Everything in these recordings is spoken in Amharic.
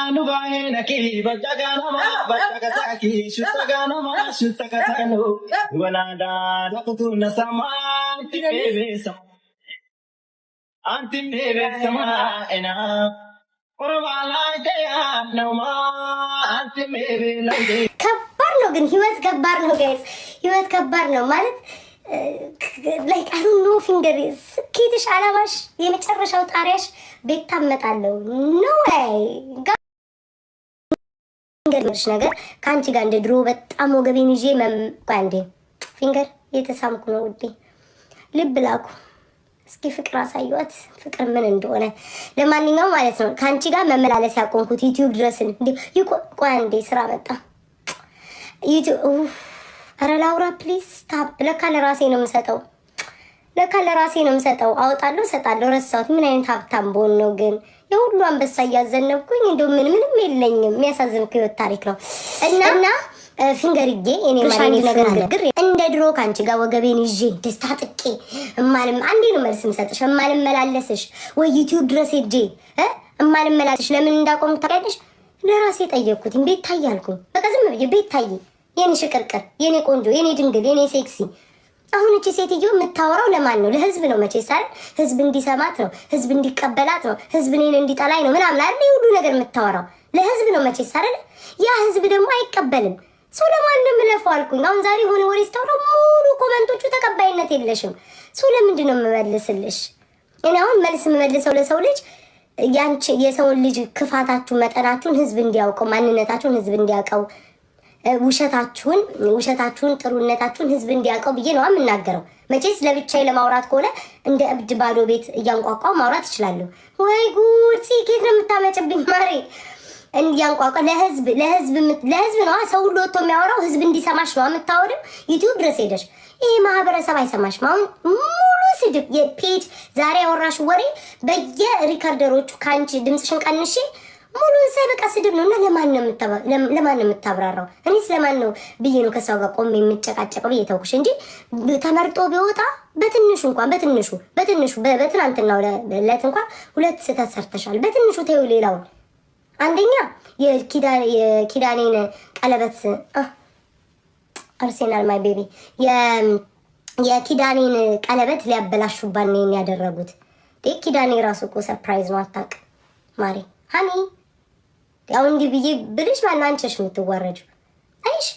Nubahenaki Bajaganama Shutaganama Shutakatano Wanada Rakutuna Sama Anti Sama Ena Orvala Kaya Nama Anti Maybe Kabar no, he was Kabar no, guys. He was Kabar no, man. Like I don't know fingers. Kitish alamash. የመጨረሻው ጣሪያሽ ቤት ታመጣለው no way ገርምሽ ነገር ካንቺ ጋር እንደ ድሮ በጣም ወገቤን ይዤ ማንዴ ፊንገር የተሳምኩ ነው ውዴ ልብ ላኩ እስኪ ፍቅር አሳዩት ፍቅር ምን እንደሆነ ለማንኛውም ማለት ነው ካንቺ ጋር መመላለስ ያቆንኩት ዩቲዩብ ድረስን እንዴ ይቆይ አንዴ ስራ መጣ ዩቲዩብ አረ ላውራ ፕሊዝ ስታፕ ለካ ለራሴ ነው የምሰጠው አውጣለሁ ሰጣለሁ ረሳሁት ምን አይነት ሀብታም ቦን ነው ግን የሁሉ አንበሳ ያዘነብኩኝ እንደው ምንም የለኝም የሚያሳዝን ህይወት ታሪክ ነው እና ፊንገርዬ እኔ ማለት ነገር አለግር እንደ ድሮ ካንቺ ጋር ወገቤን ይዤ ደስታጥቄ እማልም አንዴ ነው መልስ የምሰጥሽ እማልም መላለስሽ ወይ ዩቲዩብ ድረስ ሄጄ እማልም መላለስሽ ለምን እንዳቆም ታውቂያለሽ ለራሴ ጠየቅኩት ቤት ታያልኩኝ በቃ ዝም ብዬ ቤት ታይ የኔ ሽቅርቅር የኔ ቆንጆ የኔ ድንግል የኔ ሴክሲ አሁን እቺ ሴትዮ የምታወራው ለማን ነው ለህዝብ ነው መቼ ሳል ህዝብ እንዲሰማት ነው ህዝብ እንዲቀበላት ነው ህዝብ እኔን እንዲጠላኝ ነው ምናምን አይደል ሁሉ ነገር የምታወራው ለህዝብ ነው መቼ ሳል ያ ህዝብ ደግሞ አይቀበልም ሶ ለማን ነው የምለፈው አልኩኝ አሁን ዛሬ ሆነ ወሬ ስታወራው ሙሉ ኮሜንቶቹ ተቀባይነት የለሽም ሶ ለምንድን ነው የምመልስልሽ እኔ አሁን መልስ የምመልሰው ለሰው ልጅ ያንቺ የሰው ልጅ ክፋታችሁ መጠናችሁን ህዝብ እንዲያውቀው ማንነታችሁን ህዝብ እንዲያውቀው ውሸታችሁን ጥሩነታችሁን ህዝብ እንዲያውቀው ብዬ ነው የምናገረው መቼስ ለብቻዬ ለማውራት ከሆነ እንደ እብድ ባዶ ቤት እያንቋቋው ማውራት እችላለሁ ወይ ጉድ ሲኬት ነው የምታመጭብኝ ማሬ እንዲያንቋቋ ለህዝብ ነው ሰው ሁሉ ወጥቶ የሚያወራው ህዝብ እንዲሰማሽ ነው የምታወሪው ዩቲዩብ ድረስ ሄደሽ ይሄ ማህበረሰብ አይሰማሽም አሁን ሙሉ ስድብ የፔጅ ዛሬ ያወራሽ ወሬ በየሪከርደሮቹ ካንቺ ድምጽሽን ቀንሺ ሙሉ ሰበቃ ስድብ ነውና ለማን ነው የምታብራራው እኔ ስለማን ነው ብዬ ነው ከሰው ጋር ቆሜ የምጨቃጨቀው እየተውኩሽ እንጂ ተመርጦ ቢወጣ በትንሹ በትናንትናው ለለት እንኳን ሁለት ስህተት ሰርተሻል በትንሹ ተይው ሌላው አንደኛ የኪዳኔን ቀለበት አርሴናል ማይ ቤቢ የኪዳኔን ቀለበት ሊያበላሹባን ነው ያደረጉት ኪዳኔ ራሱ እኮ ሰርፕራይዝ ነው አታውቅ ማሪ ሃኒ ያው እንዲህ ብዬ ብልሽ ማን አንቺሽ የምትዋረጁ አይሽ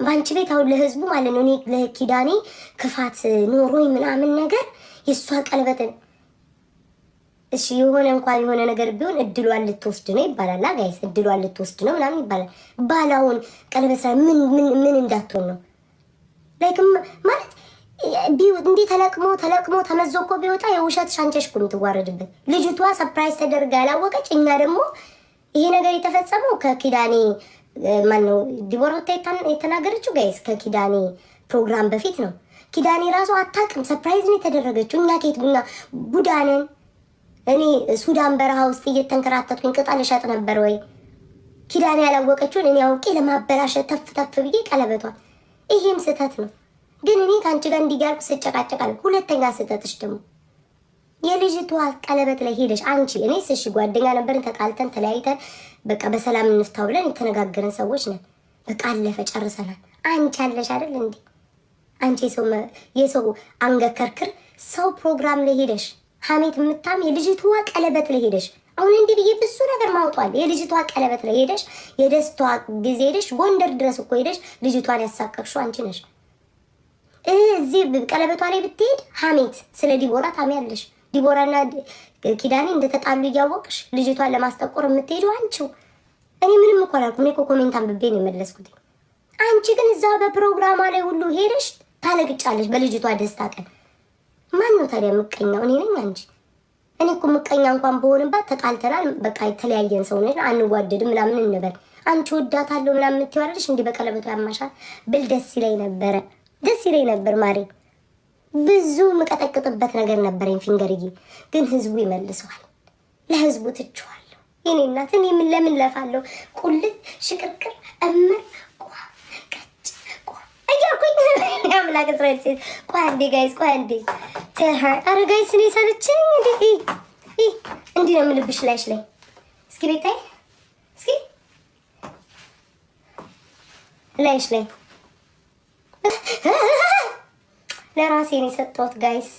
ባንቺ ቤት አሁን ለህዝቡ ማለት ነው እኔ ለኪዳኔ ክፋት ኖሮኝ ምናምን ነገር የሷ ቀለበት እሺ የሆነ ነገር ቢሆን እድሏን ልትወስድ ነው ይባላል ጋይስ እድሏን ልትወስድ ነው ምናምን ይባላል ባላውን ቀለበት ምን እንዳትሆን ነው ላይክም ማለት እንዴ ተለቅሞ ተመዞኮ ቢወጣ የውሸት ሻንቸሽ ኩን ትዋረድበት ልጅቷ ሰርፕራይዝ ተደርጋ ያላወቀች እኛ ደግሞ ይሄ ነገር የተፈጸመው ከኪዳኔ ማነው ዲቦራታ የተናገረችው ጋይስ ከኪዳኔ ፕሮግራም በፊት ነው ኪዳኔ ራሱ አታውቅም ሰርፕራይዝ ነው የተደረገችው እኛ ከየት ቡዳነን እኔ ሱዳን በረሃ ውስጥ እየተንከራተትኩኝ ቅጠል እሸጥ ነበር ወይ ኪዳኔ ያላወቀችውን እኔ አውቄ ለማበላሸት ተፍ ብዬ ቀለበቷል ይሄም ስህተት ነው ግን እኔ ካንቺ ጋር እንዲጋርኩ ስጨቃጨቃለሁ ሁለተኛ ስህተትሽ ደግሞ የልጅቷ ቀለበት ላይ ሄደሽ አንቺ እኔስ እሺ ጓደኛ ነበርን ተጣልተን ተለያይተን በቃ በሰላም እንፍታው ብለን የተነጋገረን ሰዎች ነን በቃ አለፈ ጨርሰናል አንቺ አለሽ አይደል እንዴ አንቺ የሰው አንገከርክር ሰው ፕሮግራም ላይ ሄደሽ ሐሜት የምታም የልጅቷ ቀለበት ላይ ሄደሽ አሁን እንዲህ ብዬ ብዙ ነገር ማውጣል የልጅቷ ቀለበት ላይ ሄደሽ የደስቷ ጊዜ ሄደሽ ጎንደር ድረስ እኮ ሄደሽ ልጅቷን ያሳቀቅሽው አንቺ ነሽ እዚህ ቀለበቷ ላይ ብትሄድ ሐሜት ስለ ዲቦራ ታሚያለሽ ዲቦራና ኪዳኔ እንደተጣሉ እያወቅሽ ልጅቷን ለማስጠቆር የምትሄዱ አንቺው እኔ ምንም እኮ አላልኩም እኔ እኮ ኮሜንት አንብቤ ነው የመለስኩት አንቺ ግን እዛ በፕሮግራሟ ላይ ሁሉ ሄደሽ ታለግጫለሽ በልጅቷ ደስታ ቀን ማን ነው ታዲያ ምቀኛው እኔ ነኝ አንቺ እኔ እኮ ምቀኛ እንኳን በሆንባት ተጣልተናል በቃ የተለያየን ሰው ነን አንዋደድም ምናምን እንበል አንቺ ወዳታለሁ ምናምን የምትይዋለሽ እንዲህ በቀለበቷ ያማሻል ብል ደስ ይለኝ ነበር ማሪ ብዙ መቀጠቅጥበት ነገር ነበርኝ ፊንገርዬ ግን ህዝቡ ይመልሰዋል ለህዝቡ ትችዋለሁ የኔ እናት እኔ ምን ለምን ለፋለሁ ቁልት ሽቅርቅር እምር እያልኩኝ ያምላክ እስራኤል ሴት ቋንዴ ጋይስ ቋንዴ አረ ጋይስ እኔ ሰለቸኝ እንዲህ ነው የምልብሽ ላይሽ ላይ እስኪ ቤታይ እስኪ ላይሽ ላይ ለራሴ ነው የሰጠሁት ጋይስ።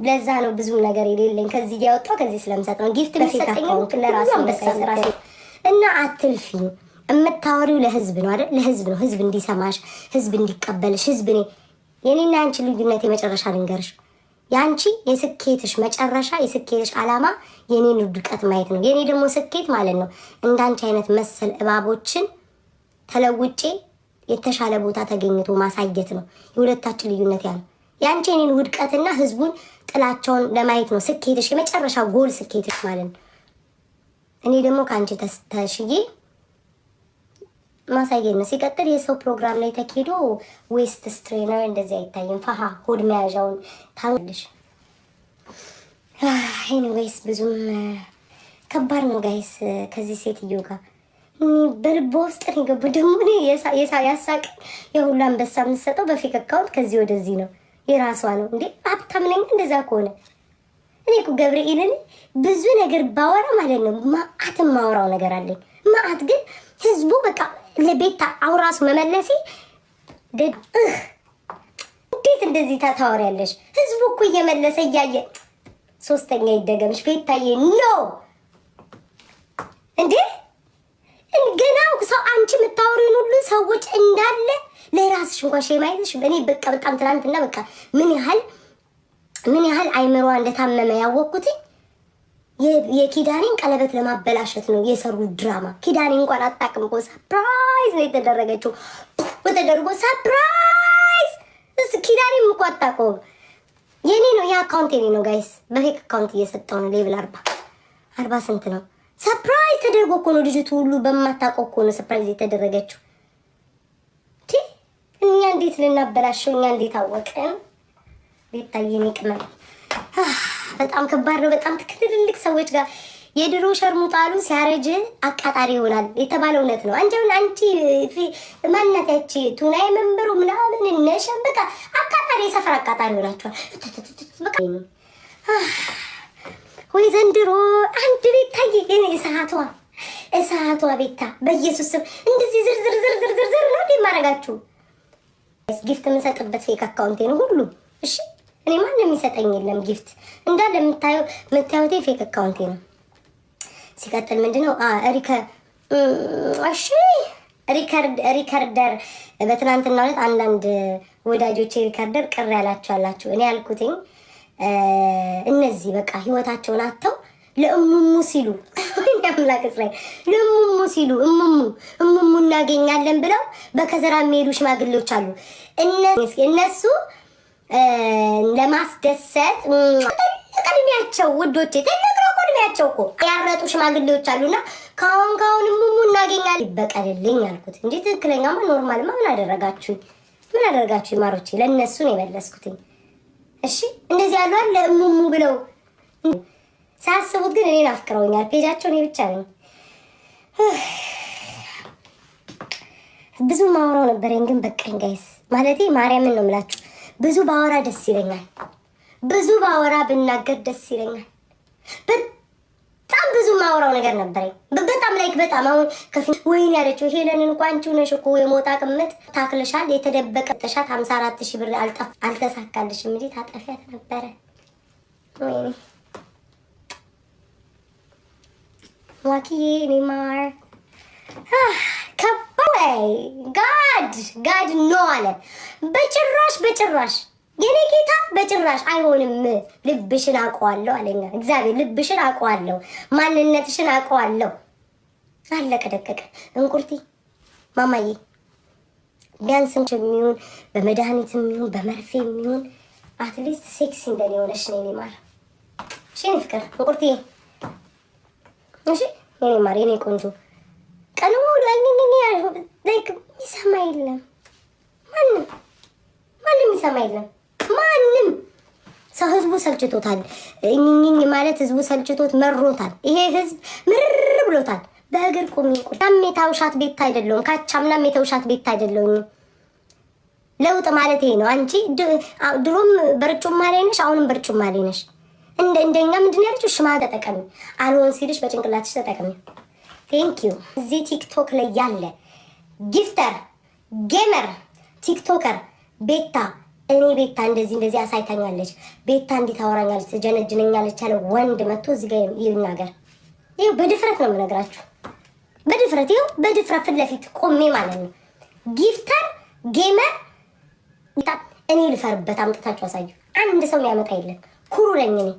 ለዛ ነው ብዙ ነገር የሌለኝ ከዚህ ያወጣው ከዚህ ስለምሰጥ ነው። ጊፍት በሰጠኝ ለራሴ ነው እና አትልፊ። የምታወሪው ለህዝብ ነው አይደል? ለህዝብ ነው። ህዝብ እንዲሰማሽ፣ ህዝብ እንዲቀበልሽ፣ ህዝብ ነው። የኔና አንቺ ልዩነት የመጨረሻ ልንገርሽ። ያንቺ የስኬትሽ መጨረሻ የስኬትሽ ዓላማ የኔን ውድቀት ማየት ነው። የኔ ደግሞ ስኬት ማለት ነው እንዳንቺ አይነት መሰል እባቦችን ተለውጬ የተሻለ ቦታ ተገኝቶ ማሳየት ነው። የሁለታችን ልዩነት ያለው ያንቺ የኔን ውድቀትና ህዝቡን ጥላቸውን ለማየት ነው ስኬትሽ፣ የመጨረሻ ጎል ስኬትሽ ማለት ነው። እኔ ደግሞ ከአንቺ ተሽዬ ማሳየት ነው። ሲቀጥል የሰው ፕሮግራም ላይ ተኬዶ ዌስት ስትሬነር እንደዚህ አይታይም። ፋሃ ሆድ መያዣውን ታውልሽ። ኤኒዌይስ ብዙም ከባድ ነው ጋይስ ከዚህ ሴትዮ ጋር በልቦ ውስጥ ነው የገቡ። ደግሞ ያሳቅ የሁሉ አንበሳ የምትሰጠው በፌክ አካውንት ከዚህ ወደዚህ ነው። የራሷ ነው እንዴ ሀብታም ነኝ እንደዛ ከሆነ እኔ እኮ ገብርኤልን ብዙ ነገር ባወራ ማለት ነው ማአትም ማወራው ነገር አለኝ። ማአት ግን ህዝቡ በቃ ለቤታ አውራሱ መመለሴ እንዴት እንደዚህ ታወሪያለሽ? ህዝቡ እኮ እየመለሰ እያየ ሶስተኛ ይደገምሽ ቤታዬ ነው እንዴ ገና ሰው አንቺ የምታወሪውን ሁሉ ሰዎች እንዳለ ለራስሽ እንኳን ሸማይልሽ። እኔ በቃ በጣም ትናንትና በቃ ምን ያህል አይምሯ እንደታመመ ያወቅኩት የኪዳኔን ቀለበት ለማበላሸት ነው የሰሩት ድራማ። ኪዳኔ እንኳን አጣቅም እኮ ሰርፕራይዝ ነው የተደረገችው። ወተደርጎ ሰርፕራይዝ ኪዳኔም እኮ አጣቀው የኔ ነው። ያ አካውንት የኔ ነው ጋይስ። በፌክ አካውንት እየሰጠው ነው። ሌቭል 40 ስንት ነው? ሰርፕራይዝ ተደርጎ እኮ ነው ልጅቱ ሁሉ በማታውቀው እኮ ነው ሰርፕራይዝ የተደረገችው። እኛ እንዴት ልናበላሸው? እኛ እንዴት አወቅን? ቤታዬን ቅመም በጣም ከባድ ነው። በጣም ትልልቅ ሰዎች ጋር የድሮ ሸርሙጣሉ ሲያረጅ አቃጣሪ ይሆናል የተባለው እውነት ነው። አንቺ ማናት ያቺ ቱናይ መንበሩ ምናምን እነሸም በቃ አቃጣሪ የሰፈር አቃጣሪ ይሆናቸዋል። በቃ ወይ ዘንድሮ አንድ ቤታዬ ግን እሳቷ ቤታ በኢየሱስ ስም እንደዚህ ዝርዝር ነው የማረጋችሁ። ጊፍት የምሰጥበት ፌክ አካውንቴ ነው ሁሉ። እሺ እኔ ማንም የሚሰጠኝ የለም ጊፍት እንዳለ የምታዩት ፌክ አካውንቴ ነው። ሲቀጥል ምንድነው ሪከርደር በትናንትና ዕለት አንዳንድ ወዳጆቼ ሪከርደር ቅር ያላችሁ አላችሁ። እኔ ያልኩትኝ እነዚህ በቃ ህይወታቸውን አጥተው ለእሙሙ ሲሉ አምላክስ ላይ ለእሙሙ ሲሉ እሙሙ እናገኛለን ብለው በከዘራ የሚሄዱ ሽማግሌዎች አሉ። እነሱ ለማስደሰት እድሜያቸው ውዶቼ ትልቅ እድሜያቸው እኮ ያረጡ ሽማግሌዎች አሉና ካሁን እሙሙ እናገኛለን ይበቀልልኝ አልኩት እንጂ ትክክለኛማ ኖርማልማ ምን አደረጋችሁኝ ማሮቼ? ለእነሱ ነው የመለስኩትኝ። እሺ እንደዚህ ያሉ አለ እሙሙ ብለው ሳያስቡት ግን እኔን አፍቅረውኛል። ፔጃቸው እኔ ብቻ ነኝ። ብዙ ማውራው ነበረኝ ግን በቃኝ ጋይስ። ማለቴ ማርያምን ነው የምላችሁ። ብዙ ባወራ ደስ ይለኛል። ብዙ ባወራ ብናገር ደስ ይለኛል። በጣም ብዙ ማውራው ነገር ነበረኝ። በጣም አሁን ወይኔ ያለችው ሄለንን እንኳን አንቺ ነሽ እኮ የሞጣ ቅምጥ ታክልሻል። የተደበቀ ተሻት 54,000 ብር አልተሳካልሽም እንጂ ታጠፊያት ነበረ። ወይኔ ዋኪዬ ኔማር ከባይ ጋድ ኖ አለ። በጭራሽ የኔ ጌታ በጭራሽ አይሆንም። ልብሽን አውቀዋለሁ አለኛ እግዚአብሔር። ልብሽን አውቀዋለሁ፣ ማንነትሽን አውቀዋለሁ። አለቀ ደቀቀ። እንቁርቲ ማማዬ ቢያንስ የሚሆን በመድኃኒት የሚሆን በመርፌ የሚሆን አትሊስት ሴክሲ እንደኔ ሆነሽ ነው ኔማር። እሺ የኔ ፍቅር እንቁርቲ እሺ የኔ ማር የኔ ቆንጆ ቀኑ ላይክ የሚሰማ የለም። ማንም የሚሰማ የለም። ማንም ሰው ህዝቡ ሰልችቶታል። እኝኝ ማለት ህዝቡ ሰልችቶት መሮታል። ይሄ ህዝብ ምርር ብሎታል። በእግር ቁሚ የታውሻት ቤት አይደለሁም። ካቻምናም የተውሻት ቤት አይደለሁም። ለውጥ ማለት ይሄ ነው። አንቺ ድሮም በርጩማ ላይ ነሽ፣ አሁንም በርጩማ ላይ ነሽ። እንደኛ ምንድን ያለችው ሽማ ተጠቀሚ አልሆን ሲልሽ በጭንቅላትሽ ተጠቀሚ። ቴንክ ዩ። እዚህ ቲክቶክ ላይ ያለ ጊፍተር ጌመር ቲክቶከር ቤታ እኔ ቤታ እንደዚህ አሳይታኛለች፣ ቤታ እንዲህ ታወራኛለች፣ ትጀነጅነኛለች ያለ ወንድ መጥቶ እዚህ ጋር ይናገር። ይኸው በድፍረት ነው የምነግራችሁ፣ በድፍረት ይኸው በድፍረት ፊት ለፊት ቆሜ ማለት ነው። ጊፍተር ጌመር እኔ ልፈርበት፣ አምጥታችሁ አሳዩ። አንድ ሰው ሊያመጣ የለም። ኩሩ ነኝ እኔ።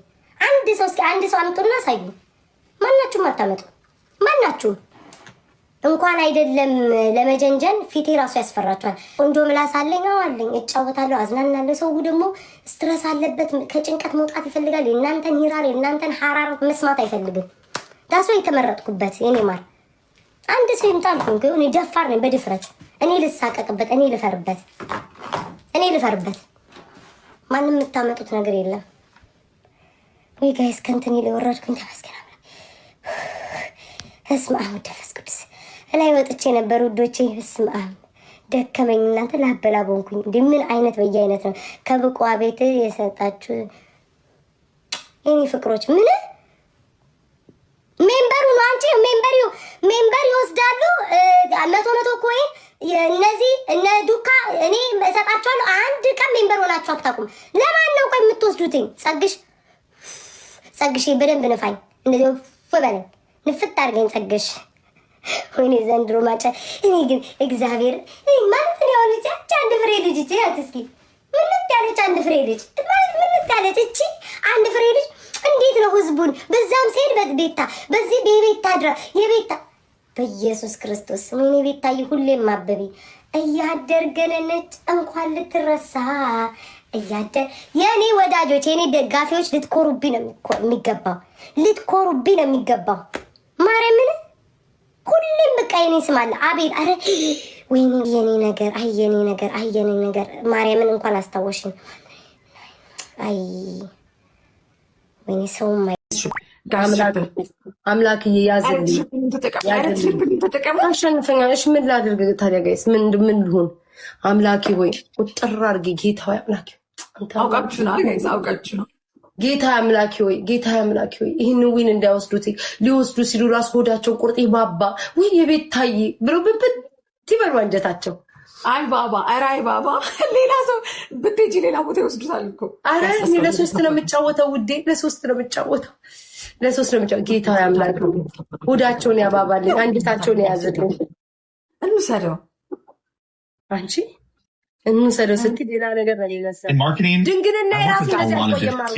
አንድ ሰው አምጡና አሳዩ። ማናችሁም አታመጡ። ማናችሁም እንኳን አይደለም ለመጀንጀን ፊቴ ራሱ ያስፈራችኋል። ቆንጆ ምላስ አለኝ፣ አለኝ፣ እጫወታለሁ፣ አዝናናለሁ። ሰው ደግሞ ስትረስ አለበት፣ ከጭንቀት መውጣት ይፈልጋል። የእናንተን ሂራር የእናንተን ሀራር መስማት አይፈልግም። ዳሶ የተመረጥኩበት የኔ ማር አንድ ሰው ይምጣልኩኝ። ግን እኔ ደፋር ነኝ። በድፍረት እኔ ልሳቀቅበት፣ እኔ ልፈርበት። ማንም የምታመጡት ነገር የለም ወይ ጋይስ? ከእንትን ወረድኩኝ። ተመስገን እስመ አብ ወመንፈስ ቅዱስ ላይ ወጥቼ ነበር ውዶቼ። እስመ አብ ደከመኝ። እናንተ ላበላቦንኩኝ። እንደ ምን አይነት በየአይነት ነው ከብቋ ቤት የሰጣችሁ የኔ ፍቅሮች። ምን ሜምበሩ ነው አንቺ ሜምበር ይወስዳሉ። መቶ ኮይን እነዚህ እነ ዱካ እኔ እሰጣቸዋለሁ። አንድ ቀን ሜምበር ሆናችሁ አታውቁም። ለማን ነው ቆይ የምትወስዱትኝ? ጸግሽ በደንብ ንፋኝ፣ እንደዚህ ወበለኝ፣ ንፍት አድርገኝ ጸግሽ። ወይኔ ዘንድሮ ማጫ። እኔ ግን እግዚአብሔር ማለት ነው ልጅ አንድ ፍሬ ልጅ እቺ አትስኪ ምንት ያለች አንድ ፍሬ ልጅ ማለት ምንት ያለች እቺ አንድ ፍሬ ልጅ እንዴት ነው ህዝቡን በዛም ሲሄድ በቤታ በዚህ በቤታ ድራ የቤታ በኢየሱስ ክርስቶስ ወይኔ ቤታዬ ሁሌም ማበቢ እያደርገነች እንኳን ልትረሳ እያደር የኔ ወዳጆች የኔ ደጋፊዎች ልትኮሩብኝ ነው የሚገባው። ማርያምን ሁሌም በቃ የኔ ስም አለ። አቤል አረ ወይኔ የኔ ነገር ማርያምን እንኳን አስታወሽኝ። አይ ወይኔ ሰውም አምላክ ያዝልኝ። አሸንፈኛለሽ። ምን ላድርግ ታዲያ ጋይስ? ምን ልሁን? አምላኪ ሆይ ቁጥር አድርጊ። ጌታ ሆይ አምላኪ አውቃችሁ ነው። ጌታ አምላኪ ሆይ ይህን ዊን እንዳይወስዱት ሊወስዱ ሲሉ ራስ ሆዳቸው ቁርጥ ባባ ወይ የቤት ታይ ብሎ ብብት ይበሉ አንጀታቸው። አይ ባባ ሌላ ሰው ብትሄጂ ሌላ ቦታ ይወስዱታል እኮ። አረ እኔ ለሶስት ነው የምጫወተው ውዴ፣ ለሶስት ነው የምጫወተው። ጌታ አምላክ ሆዳቸውን ያባባልኝ፣ አንጀታቸውን የያዘልኝ። እንውሰደው አንቺ እንውሰደው ስትይ ሌላ ነገር ነው የሚመስለው። ድንግልና የራሱ እንደዚህ አቆየማሩ